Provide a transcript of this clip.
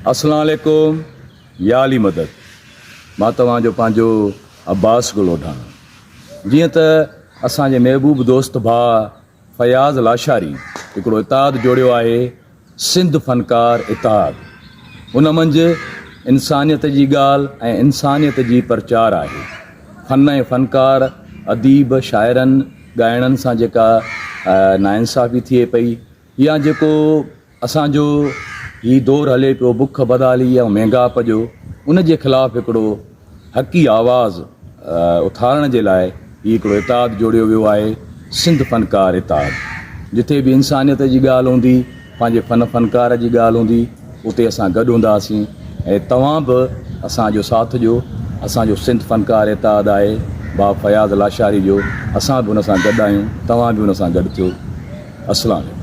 अस्सलाम वालेकुम या अली मदद। मां तव्हांजो पंहिंजो अब्बास गुलोढाणा। जीअं त असांजे महबूब दोस्त भाउ फयाज़ लाशारी हिकिड़ो इताद जोड़ियो आहे, सिंध फ़नकार इताद। उन मंझि इंसानियत जी ॻाल्हि ऐं इंसानियत जी प्रचार आहे। फ़न ऐं फ़नकार अदीब शाइरनि ॻाइणनि सां जेका नाइंसाफ़ी थिए पई, या जेको असांजो ही दौर हले पियो बुख बदाली ऐं महांगाप जो, उन जे ख़िलाफ़ु हिकिड़ो हक़ी आवाज़ उथारण जे लाइ ही हिकिड़ो इताद जोड़ियो वियो आहे, सिंध फ़नकार इताद। जिथे बि इंसानियत जी ॻाल्हि हूंदी, पंहिंजे फ़नकार जी ॻाल्हि हूंदी, उते असां गॾु हूंदासीं। ऐं तव्हां बि असांजो साथ ॾियो। असांजो सिंध फ़नकार इताद आहे भाउ फयाज़ लाशारी जो। असां बि हुन सां गॾु आहियूं, तव्हां बि हुन सां गॾु थियो। अस्सलाम वालेकुम।